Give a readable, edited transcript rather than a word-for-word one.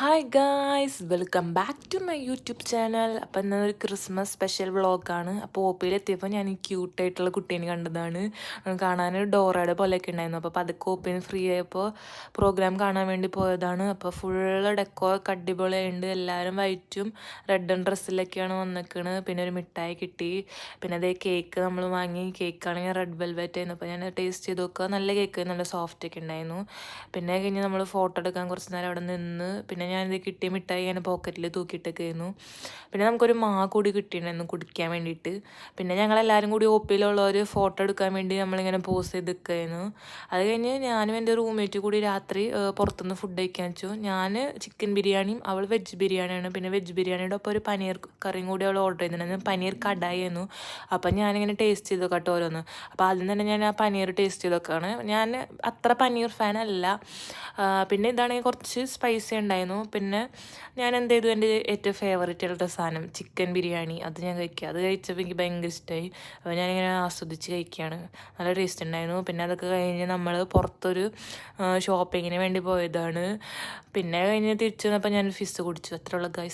Hi guys, welcome back to my YouTube channel. അപ്പോൾ ഇന്നൊരു Christmas special വ്ളോഗാണ്. അപ്പോൾ ഒപ്പിയിലെത്തിയപ്പോൾ ഞാൻ ഈ ക്യൂട്ടായിട്ടുള്ള കുട്ടീനെ കണ്ടതാണ്. കാണാൻ ഡോറയുടെ പോലെയൊക്കെ ഉണ്ടായിരുന്നു. അപ്പോൾ പതുക്കെ ഒപ്പിന് ഫ്രീ ആയപ്പോൾ പ്രോഗ്രാം കാണാൻ വേണ്ടി പോയതാണ്. അപ്പോൾ ഫുള്ള് ഡെക്കോറൊക്കെ അടിപൊളിയായിട്ടുണ്ട്. എല്ലാവരും വൈറ്റും റെഡും ഡ്രസ്സിലൊക്കെയാണ് വന്നിക്കണ്. പിന്നെ ഒരു മിഠായി കിട്ടി. പിന്നെ അതേ കേക്ക് നമ്മൾ വാങ്ങി. കേക്കാണെങ്കിൽ റെഡ് വെൽവെറ്റ് ആയിരുന്നു. അപ്പോൾ ഞാൻ ടേസ്റ്റ് ചെയ്ത് നോക്കുക. നല്ല കേക്ക്, നല്ല സോഫ്റ്റ് ഒക്കെ ഉണ്ടായിരുന്നു. പിന്നെ കഴിഞ്ഞ് നമ്മൾ ഫോട്ടോ എടുക്കാൻ കുറച്ച് നേരം അവിടെ നിന്ന്. പിന്നെ ഞാനിത് കിട്ടിയ മിഠായി ഞാൻ പോക്കറ്റിൽ തൂക്കിയിട്ടൊക്കെയായിരുന്നു. പിന്നെ നമുക്കൊരു കൂടി കിട്ടിയിട്ടുണ്ടായിരുന്നു കുടിക്കാൻ വേണ്ടിയിട്ട്. പിന്നെ ഞങ്ങളെല്ലാവരും കൂടി ഒപ്പിയിലുള്ളവർ ഫോട്ടോ എടുക്കാൻ വേണ്ടി നമ്മളിങ്ങനെ പോസ് ചെയ്ത് നിൽക്കുകയായിരുന്നു. അത് കഴിഞ്ഞ് ഞാനും എൻ്റെ റൂംമേറ്റ് കൂടി രാത്രി പുറത്തുനിന്ന് ഫുഡ് കഴിക്കാൻ വെച്ചു. ഞാൻ ചിക്കൻ ബിരിയാണിയും അവൾ വെജ് ബിരിയാണിയാണ്. പിന്നെ വെജ് ബിരിയാണിയുടെ ഒപ്പം ഒരു പനീർ കറിയും കൂടി അവൾ ഓർഡർ ചെയ്തിട്ടുണ്ടായിരുന്നു. പനീർ കടായി ആയിരുന്നു. അപ്പം ഞാനിങ്ങനെ ടേസ്റ്റ് ചെയ്ത് കേട്ടോ ഓരോന്ന്. അപ്പോൾ ആദ്യം തന്നെ ഞാൻ ആ പനീർ ടേസ്റ്റ് ചെയ്തൊക്കെയാണ്. ഞാൻ അത്ര പനീർ ഫാൻ അല്ല. പിന്നെ ഇതാണെങ്കിൽ കുറച്ച് സ്പൈസി ഉണ്ടായിരുന്നു. പിന്നെ ഞാൻ എന്ത് ചെയ്തു, എൻ്റെ ഏറ്റവും ഫേവറേറ്റ് ആയിട്ടുള്ള സാധനം ചിക്കൻ ബിരിയാണി, അത് ഞാൻ കഴിക്കുക. അത് കഴിച്ചപ്പോൾ എനിക്ക് ഭയങ്കര ഇഷ്ടമായി. അപ്പോൾ ഞാനിങ്ങനെ ആസ്വദിച്ച് കഴിക്കുകയാണ്. നല്ല ടേസ്റ്റ് ഉണ്ടായിരുന്നു. പിന്നെ അതൊക്കെ കഴിഞ്ഞ് നമ്മൾ പുറത്തൊരു ഷോപ്പിങ്ങിന് വേണ്ടി പോയതാണ്. പിന്നെ കഴിഞ്ഞ് തിരിച്ചു വന്നപ്പോൾ ഞാൻ ഫിസ് കുടിച്ചു. അത്രയുള്ള ഗൈസ്.